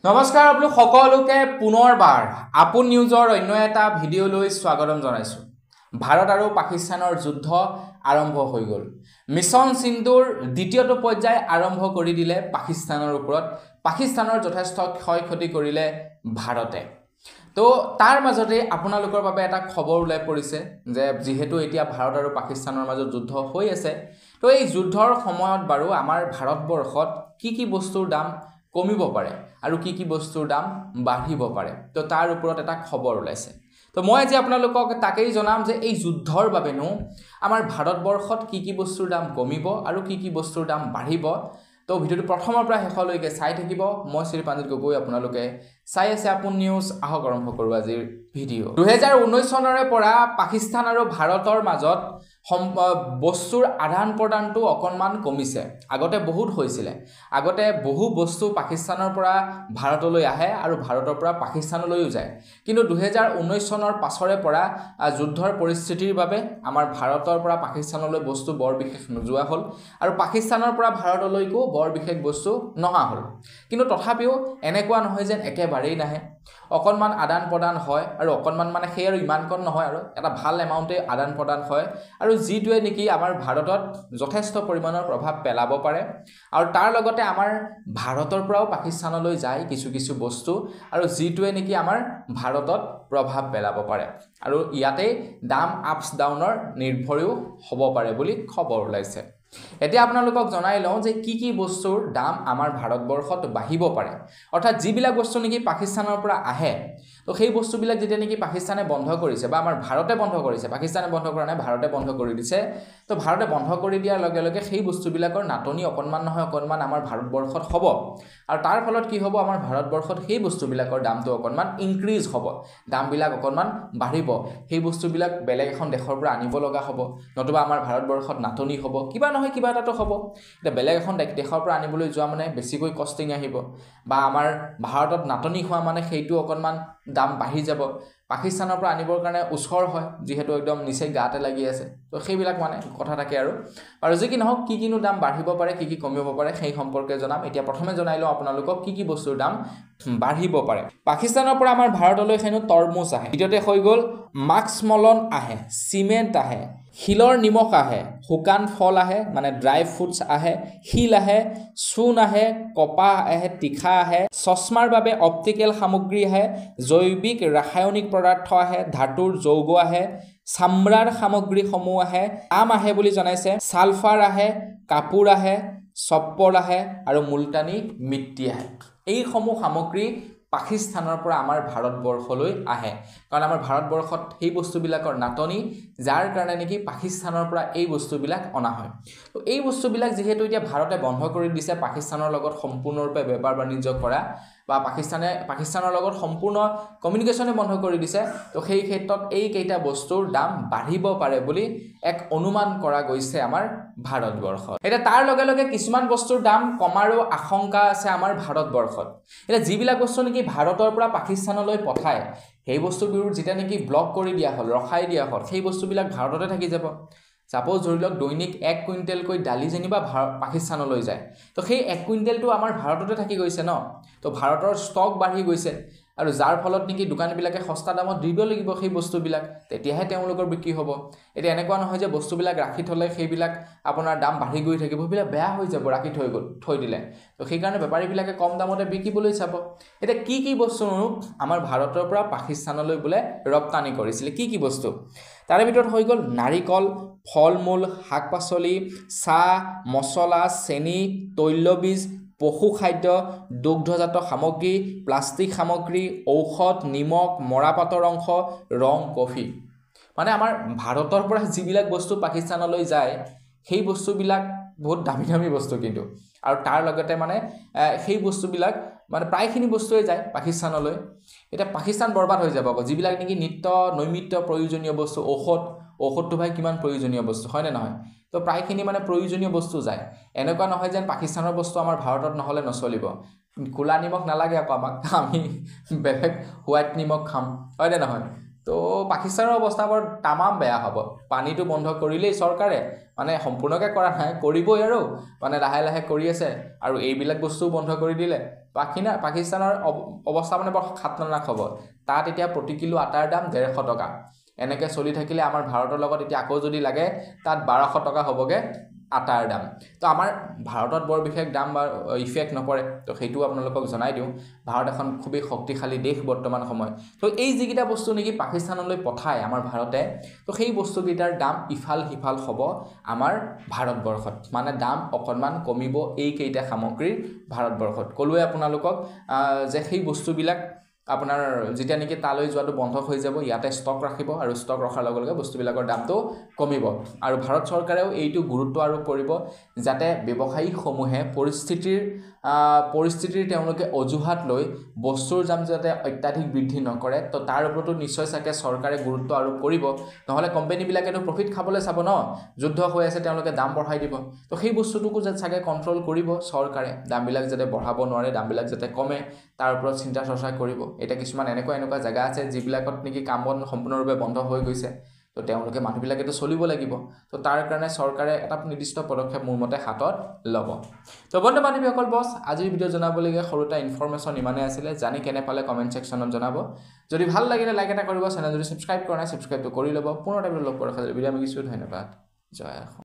নমস্কাৰ আপোনালোক সকলোকে পুনৰবাৰ আপোন নিউজৰ অন্য এটা ভিডিঅ'লৈ স্বাগতম জনাইছোঁ। ভাৰত আৰু পাকিস্তানৰ যুদ্ধ আৰম্ভ হৈ গ'ল। মিছন সিন্দুৰ দ্বিতীয়টো পৰ্যায় আৰম্ভ কৰি দিলে পাকিস্তানৰ ওপৰত। পাকিস্তানৰ যথেষ্ট ক্ষয়ক্ষতি কৰিলে ভাৰতে। তো তাৰ মাজতে আপোনালোকৰ বাবে এটা খবৰ ওলাই পৰিছে যে যিহেতু এতিয়া ভাৰত আৰু পাকিস্তানৰ মাজত যুদ্ধ হৈ আছে, তো এই যুদ্ধৰ সময়ত বাৰু আমাৰ ভাৰতবৰ্ষত কি বস্তুৰ দাম কমিব পাৰে আৰু কি বস্তুৰ দাম বাঢ়িব পাৰে, তো তাৰ ওপৰত এটা খবৰ ওলাইছে। তো মই আজি আপোনালোকক তাকেই জনাম যে এই যুদ্ধৰ বাবেনো আমাৰ ভাৰতবৰ্ষত কি বস্তুৰ দাম কমিব আৰু কি বস্তুৰ দাম বাঢ়িব। তো ভিডিঅ'টো প্ৰথমৰ পৰা শেষলৈকে চাই থাকিব। মই শ্ৰী পাঞ্জিত গগৈ, আপোনালোকে চাই আছে আপোন নিউজ। আহক আৰম্ভ কৰোঁ আজিৰ ভিডিঅ'। 2019 চনৰে পৰা পাকিস্তান আৰু ভাৰতৰ মাজত বস্তুৰ আদান প্ৰদানটো অকণমান কমিছে। আগতে বহুত হৈছিলে, আগতে বহু বস্তু পাকিস্তানৰ পৰা ভাৰতলৈ আহে আৰু ভাৰতৰ পৰা পাকিস্তানলৈও যায়। কিন্তু 2019 চনৰ পাছৰে পৰা যুদ্ধৰ পৰিস্থিতিৰ বাবে আমাৰ ভাৰতৰ পৰা পাকিস্তানলৈ বস্তু বৰ বিশেষ নোযোৱা হ'ল আৰু পাকিস্তানৰ পৰা ভাৰতলৈকো বৰ বিশেষ বস্তু নহা হ'ল। কিন্তু তথাপিও এনেকুৱা নহয় যেন একেবাৰেই নাহে, অকণমান আদান প্ৰদান হয় আৰু অকণমান মানে সেই আৰু ইমানকণ নহয় আৰু এটা ভাল এমাউণ্টে আদান প্ৰদান হয় আৰু যিটোৱে নেকি আমাৰ ভাৰতত যথেষ্ট পৰিমাণৰ প্ৰভাৱ পেলাব পাৰে। আৰু তাৰ লগতে আমাৰ ভাৰতৰ পৰাও পাকিস্তানলৈ যায় কিছু বস্তু আৰু যিটোৱে নেকি আমাৰ ভাৰতত প্ৰভাৱ পেলাব পাৰে আৰু ইয়াতেই দাম আপছ ডাউনৰ নিৰ্ভৰেও হ'ব পাৰে বুলি খবৰ ওলাইছে। এতিয়া আপোনালোকক জনাই লওঁ যে কি বস্তুৰ দাম আমাৰ ভাৰতবৰ্ষত বাঢ়িব পাৰে, অৰ্থাৎ যিবিলাক বস্তু নেকি পাকিস্তানৰ পৰা আহে, তো সেই বস্তুবিলাক যেতিয়া নেকি পাকিস্তানে বন্ধ কৰিছে বা আমাৰ ভাৰতে বন্ধ কৰিছে, পাকিস্তানে বন্ধ কৰা নাই, ভাৰতে বন্ধ কৰি দিছে। তো ভাৰতে বন্ধ কৰি দিয়াৰ লগে লগে সেই বস্তুবিলাকৰ নাটনি অকণমান নহয় অকণমান আমাৰ ভাৰতবৰ্ষত হ'ব আৰু তাৰ ফলত কি হ'ব, আমাৰ ভাৰতবৰ্ষত সেই বস্তুবিলাকৰ দামটো অকণমান ইনক্ৰিজ হ'ব, দামবিলাক অকণমান বাঢ়িব। সেই বস্তুবিলাক বেলেগ এখন দেশৰ পৰা আনিব লগা হ'ব, নতুবা আমাৰ ভাৰতবৰ্ষত নাটনি হ'ব, কিবা নহয় কিবা এটাতো হ'ব। এতিয়া বেলেগ এখন দেশৰ পৰা আনিবলৈ যোৱা মানে বেছিকৈ কষ্টিং আহিব বা আমাৰ ভাৰতত নাটনি হোৱা মানে সেইটো অকণমান দাম বাঢ়ি যাব। পাকিস্তানৰ পৰা আনিবৰ কাৰণে ওচৰ হয়, যিহেতু একদম নিচেই গাতে লাগি আছে, তো সেইবিলাক মানে কথা থাকে আৰু যি কি নহওক কিনো দাম বাঢ়িব পাৰে, কি কমিব পাৰে সেই সম্পৰ্কে জনাম। এতিয়া প্ৰথমে জনাই লওঁ আপোনালোকক কি বস্তুৰ দাম বাঢ়িব পাৰে। পাকিস্তানৰ পৰা আমাৰ ভাৰতলৈ হেনো তৰমুজ আহে, দ্বিতীয়তে হৈ গ'ল মাস্কমলন আহে, চিমেণ্ট আহে, শিলৰ নিমখ আহে, শুকান ফল আহে মানে ড্ৰাই ফ্ৰুটছ আহে, শিল আহে, চূণ আহে, কপাহ আহে, তীখা আহে, চশমাৰ বাবে অপ্টিকেল সামগ্ৰী আহে, জৈৱিক ৰাসায়নিক পদাৰ্থ আহে, ধাতুৰ যৌগ আহে, চামৰাৰ সামগ্ৰীসমূহ আহে, আম আহে বুলি জনাইছে, ছালফাৰ আহে, কাপোৰ আহে, চপ্পল আহে আৰু মুলতানী মিট্টি আহে। এইসমূহ সামগ্ৰী পাকিস্তানৰ পৰা আমাৰ ভাৰতবৰ্ষলৈ আহে, কাৰণ আমাৰ ভাৰতবৰ্ষত সেই বস্তুবিলাকৰ নাটনি, যাৰ কাৰণে নেকি পাকিস্তানৰ পৰা এই বস্তুবিলাক অনা হয়। তো এই বস্তুবিলাক যিহেতু এতিয়া ভাৰতে বন্ধ কৰি দিছে পাকিস্তানৰ লগত সম্পূৰ্ণৰূপে বেপাৰ বাণিজ্য কৰা বা পাকিস্তানৰ লগত সম্পূৰ্ণ কমিউনিকেশ্যনে বন্ধ কৰি দিছে, তো সেই ক্ষেত্ৰত এইকেইটা বস্তুৰ দাম বাঢ়িব পাৰে বুলি এক অনুমান কৰা গৈছে আমাৰ ভাৰতবৰ্ষত। এতিয়া তাৰ লগে লগে কিছুমান বস্তুৰ দাম কমাৰো আশংকা আছে আমাৰ ভাৰতবৰ্ষত। এতিয়া যিবিলাক বস্তু নেকি ভাৰতৰ পৰা পাকিস্তানলৈ পঠায়, সেই বস্তুবোৰ যেতিয়া নেকি ব্লক কৰি দিয়া হ'ল, ৰখাই দিয়া হ'ল, সেই বস্তুবিলাক ভাৰততে থাকি যাব। ছাপ'জ ধৰি লওক দৈনিক 1 কুইণ্টেলকৈ দালি যেনিবা পাকিস্তানলৈ যায়, তো সেই 1 কুইণ্টেলটো আমাৰ ভাৰততে থাকি গৈছে ন, তো ভাৰতৰ ষ্টক বাঢ়ি গৈছে আৰু যাৰ ফলত নেকি দোকানীবিলাকে সস্তা দামত দিব লাগিব সেই বস্তুবিলাক, তেতিয়াহে তেওঁলোকৰ বিক্ৰী হ'ব। এতিয়া এনেকুৱা নহয় যে বস্তুবিলাক ৰাখি থ'লে সেইবিলাক আপোনাৰ দাম বাঢ়ি গৈ থাকিব, সেইবিলাক বেয়া হৈ যাব ৰাখি থৈ দিলে। তো সেইকাৰণে বেপাৰীবিলাকে কম দামতে বিকিবলৈ চাব। এতিয়া কি বস্তুনো আমাৰ ভাৰতৰ পৰা পাকিস্তানলৈ বোলে ৰপ্তানি কৰিছিলে, কি বস্তু, তাৰে ভিতৰত হৈ গ'ল নাৰিকল, ফল মূল, শাক পাচলি, চাহ, মছলা, চেনি, তৈলবীজ, পশু খাদ্য, দুগ্ধজাত সামগ্ৰী, প্লাষ্টিক সামগ্ৰী, ঔষধ, নিমখ, মৰাপাতৰ অংশ, ৰং, কফি। মানে আমাৰ ভাৰতৰ পৰা যিবিলাক বস্তু পাকিস্তানলৈ যায় সেই বস্তুবিলাক বহুত দামী বস্তু, কিন্তু আৰু তাৰ লগতে মানে সেই বস্তুবিলাক মানে প্ৰায়খিনি বস্তুৱে যায় পাকিস্তানলৈ। এতিয়া পাকিস্তান বৰবাদ হৈ যাব আকৌ, যিবিলাক নেকি নৈমিত্য প্ৰয়োজনীয় বস্তু, ঔষধটো ভাই কিমান প্ৰয়োজনীয় বস্তু, হয়নে নহয়? তো প্ৰায়খিনি মানে প্ৰয়োজনীয় বস্তু যায়। এনেকুৱা নহয় যেন পাকিস্তানৰ বস্তু আমাৰ ভাৰতত নহ'লে নচলিব। ক'লা নিমখ নালাগে আকৌ আমাক, আমি বেলেগ হোৱাইট নিমখ খাম, হয়নে নহয়? তো পাকিস্তানৰ অৱস্থা বৰ তামাম বেয়া হ'ব পানীটো বন্ধ কৰিলেই চৰকাৰে মানে সম্পূৰ্ণকৈ কৰা নাই কৰিবই আৰু মানে লাহে লাহে কৰি আছে আৰু এইবিলাক বস্তু বন্ধ কৰি দিলে পাকিস্তানৰ অৱস্থা মানে বৰ খাতৰনাক হ'ব তাত এতিয়া প্ৰতি কিলো আটাৰ দাম 150 টকা এনেকৈ চলি থাকিলে আমাৰ ভাৰতৰ লগত এতিয়া আকৌ যদি লাগে তাত 1200 টকা হ'বগে আটাৰ দাম তো আমাৰ ভাৰতত বৰ বিশেষ দাম বা ইফেক্ট নপৰে তো সেইটো আপোনালোকক জনাই দিওঁ ভাৰত এখন খুবেই শক্তিশালী দেশ বৰ্তমান সময় তো এই যিকেইটা বস্তু নেকি পাকিস্তানলৈ পঠায় আমাৰ ভাৰতে তো সেই বস্তুকেইটাৰ দাম ইফাল সিফাল হ'ব আমাৰ ভাৰতবৰ্ষত মানে দাম অকণমান কমিব এইকেইটা সামগ্ৰীৰ ভাৰতবৰ্ষত ক'লোৱে আপোনালোকক যে সেই বস্তুবিলাক আপোনাৰ যেতিয়া নেকি তালৈ যোৱাটো বন্ধ হৈ যাব ইয়াতে ষ্টক ৰাখিব আৰু ষ্টক ৰখাৰ লগে লগে বস্তুবিলাকৰ দামটো কমিব আৰু ভাৰত চৰকাৰেও এইটো গুৰুত্ব আৰোপ কৰিব যাতে ব্যৱসায়ীসমূহে পৰিস্থিতিৰ তেওঁলোকে অজুহাত লৈ বস্তুৰ দাম যাতে অত্যাধিক বৃদ্ধি নকৰে তো তাৰ ওপৰতো নিশ্চয় চাগে চৰকাৰে গুৰুত্ব আৰোপ কৰিব নহ'লে কোম্পানীবিলাকেতো প্ৰফিট খাবলৈ চাব ন যুদ্ধ হৈ আছে তেওঁলোকে দাম বঢ়াই দিব তো সেই বস্তুটোকো যাতে চাগে কণ্ট্ৰল কৰিব চৰকাৰে দামবিলাক যাতে বঢ়াব নোৱাৰে দামবিলাক যাতে কমে তাৰ ওপৰত চিন্তা চৰ্চা কৰিব এটা কিছুমান এনেকুৱা জায়গা আছে যিবিলাকত নেকি কাম বন সম্পূৰ্ণৰূপে বন্ধ হৈ গৈছে তো তেওঁলোকে মানুহবিলাকেতো চলিব লাগিব তো তাৰ কাৰণে চৰকাৰে এটা নিৰ্দিষ্ট পদক্ষেপ মোৰ মতে হাতত ল'ব তো বন্ধু বান্ধৱীসকল বছ আজিৰ ভিডিঅ' জনাবলগীয়া সৰু এটা ইনফৰমেশ্যন ইমানেই আছিলে জানি কেনে পালে কমেণ্ট ছেকশ্যনত জনাব যদি ভাল লাগিলে লাইক এটা কৰিব চেনেল যদি ছাবস্ক্ৰাইব কৰা নাই ছাবস্ক্ৰাইবটো কৰি ল'ব পুনৰ এটা ভিডিঅ' লগ পোৱাৰ আশা ভিডিঅ' আমি কিছু ধন্যবাদ জয় অসম।